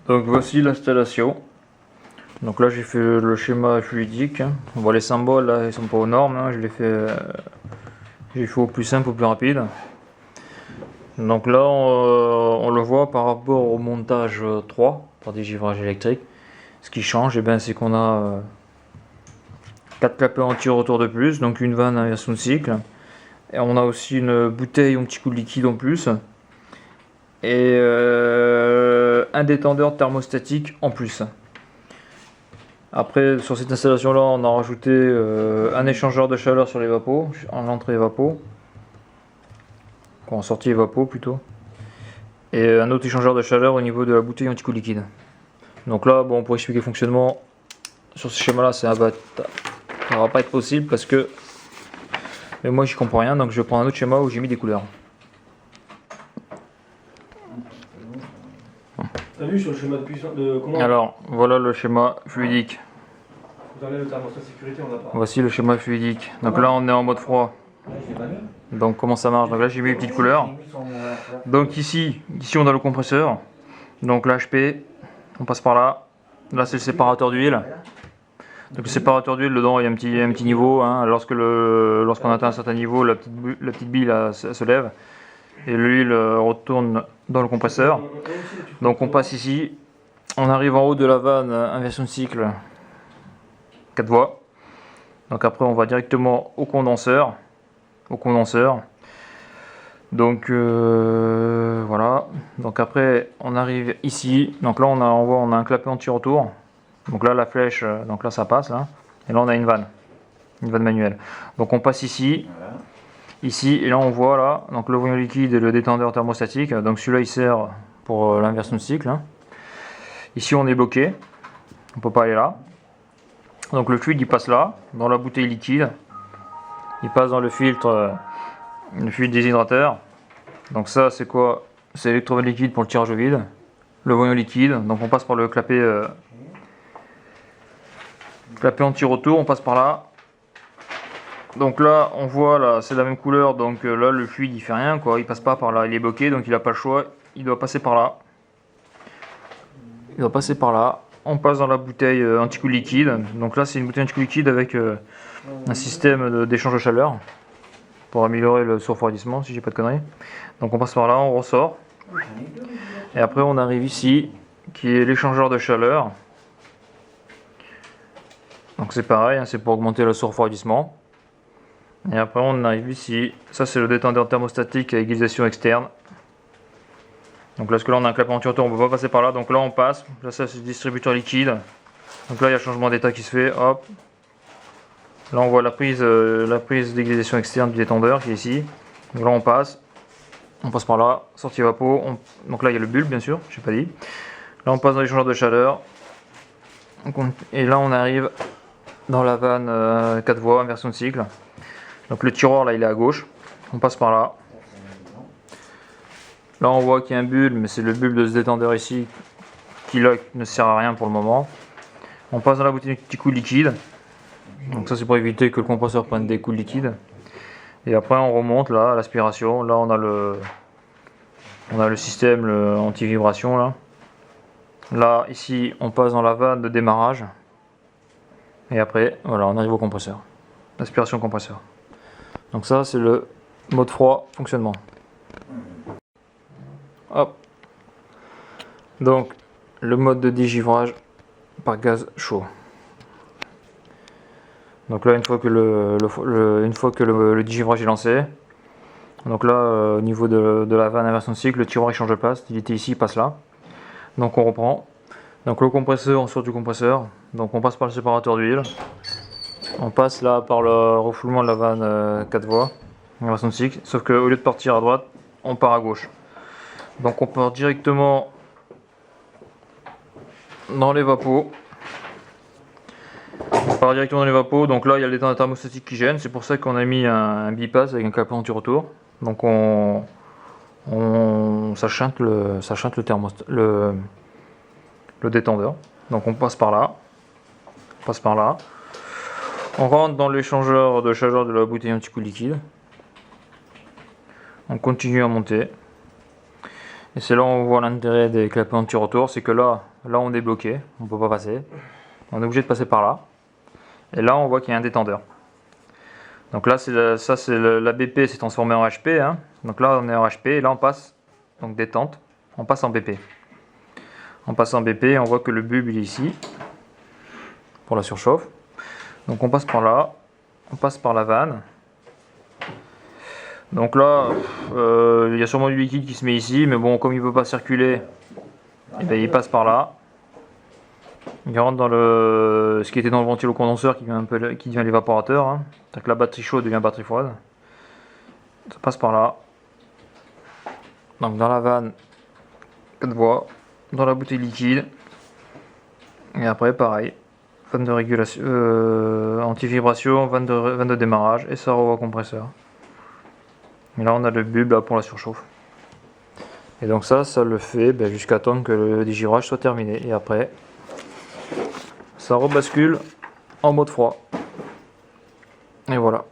Donc voici l'installation. Donc là j'ai fait le schéma fluidique. On voit les symboles là, ils sont pas aux normes, hein. J'ai fait au plus simple, au plus rapide. Donc là on le voit par rapport au montage 3 par dégivrage électrique. Ce qui change, c'est qu'on a 4 clapets anti-retour de plus, donc une vanne inversion de cycle. Et on a aussi une bouteille, un petit coup de liquide en plus. Et un détendeur thermostatique en plus. Après, sur cette installation là, on a rajouté un échangeur de chaleur sur les vapos, en entrée vapo, en sortie vapo plutôt, et un autre échangeur de chaleur au niveau de la bouteille anti-coup liquide. Donc là, bon, pour expliquer le fonctionnement sur ce schéma là, ça va pas être possible parce que moi j'y comprends rien, donc je vais prendre un autre schéma où j'ai mis des couleurs. T'as vu sur le schéma de puissance de comment? Alors, voilà le schéma fluidique. Vous enlevez le thermostat sécurité, on n'a pas. Voici le schéma fluidique. Donc là, on est en mode froid. Donc comment ça marche? Donc là, j'ai mis les petites couleurs. Donc ici on a le compresseur. Donc l'HP, on passe par là. Là, c'est le séparateur d'huile. Donc le séparateur d'huile, dedans, il y a un petit niveau, hein. Lorsqu'on atteint un certain niveau, la petite bille là, se lève. Et l'huile retourne dans le compresseur. Donc on passe ici. On arrive en haut de la vanne, inversion de cycle. 4 voies. Donc après on va directement au condenseur. Donc voilà. Donc après on arrive ici. Donc là on a un clapet anti-retour. Donc là la flèche, donc là ça passe là. Et là on a une vanne manuelle. Donc on passe ici. Ici et là on voit là donc le voyant liquide et le détendeur thermostatique. Donc celui-là il sert pour l'inversion de cycle, hein. Ici on est bloqué. On peut pas aller là. Donc le fluide il passe là, dans la bouteille liquide, il passe dans le filtre déshydrateur. Donc ça c'est quoi? C'est l'électrode liquide pour le tirage au vide. Le voyant liquide, donc on passe par le clapet anti-retour, on passe par là. Donc là on voit là c'est la même couleur, donc là le fluide il fait rien quoi, il passe pas par là, il est bloqué donc il a pas le choix, il doit passer par là. On passe dans la bouteille anti-coup liquide. Donc là c'est une bouteille anti-coup liquide avec un système d'échange de chaleur pour améliorer le refroidissement si j'ai pas de conneries. Donc on passe par là, on ressort. Et après on arrive ici qui est l'échangeur de chaleur. Donc c'est pareil, hein, c'est pour augmenter le refroidissement. Et après on arrive ici, ça c'est le détendeur thermostatique à égalisation externe. Donc là, parce que là on a un clapet anti-retour, on ne peut pas passer par là, donc là on passe, là ça c'est le distributeur liquide, donc là il y a le changement d'état qui se fait, hop, là on voit la prise d'égalisation externe du détendeur qui est ici, donc là on passe par là, sortie vapo, donc là il y a le bulbe bien sûr, je n'ai pas dit, là on passe dans l'échangeur de chaleur, et là on arrive dans la vanne 4 voies, inversion de cycle, donc le tiroir là il est à gauche, on passe par là. Là on voit qu'il y a un bulbe, mais c'est le bulbe de ce détendeur ici qui là ne sert à rien pour le moment. On passe dans la bouteille de petits coups de liquide. Donc ça c'est pour éviter que le compresseur prenne des coups de liquide. Et après on remonte là à l'aspiration. Là on a le système anti-vibration là. Là ici on passe dans la vanne de démarrage. Et après voilà on arrive au compresseur. Aspiration compresseur. Donc ça c'est le mode froid fonctionnement. Hop. Donc le mode de dégivrage par gaz chaud. Donc là une fois que le dégivrage est lancé, donc là au niveau de la vanne inversion de cycle, le tiroir il change de place, il était ici, il passe là. Donc on reprend. Donc le compresseur, on sort du compresseur, donc on passe par le séparateur d'huile. On passe là par le refoulement de la vanne 4 voies, inversion de cycle, sauf qu'au lieu de partir à droite, on part à gauche. Donc on part directement dans les vapos. Donc là il y a le détendeur thermostatique qui gêne, c'est pour ça qu'on a mis un bypass avec un clapet anti-retour. Donc ça chante le détendeur. Donc on passe par là. On rentre dans l'échangeur de chaleur de la bouteille anti-coup liquide. On continue à monter. Et c'est là où on voit l'intérêt des clapets anti-retour, c'est que là, Là on est bloqué, on peut pas passer. On est obligé de passer par là. Et là on voit qu'il y a un détendeur. Donc là ça c'est la BP s'est transformé en HP. Hein. Donc là on est en HP et là on passe, donc détente, on passe en BP. On passe en BP, on voit que le bulbe il est ici, pour la surchauffe. Donc on passe par là, on passe par la vanne. Donc là, il y a sûrement du liquide qui se met ici, mais bon, comme il ne peut pas circuler, et bien, il passe par là. Il rentre dans ce qui était dans le ventilo-condenseur qui devient l'évaporateur. Hein. Donc la batterie chaude devient batterie froide. Ça passe par là. Donc dans la vanne, 4 voies. Dans la bouteille liquide. Et après, pareil. Vanne de régulation, anti-vibration, vanne de démarrage et ça revoit compresseur. Et là on a le bulbe là, pour la surchauffe. Et donc ça le fait jusqu'à temps que le dégirage soit terminé. Et après, ça rebascule en mode froid. Et voilà.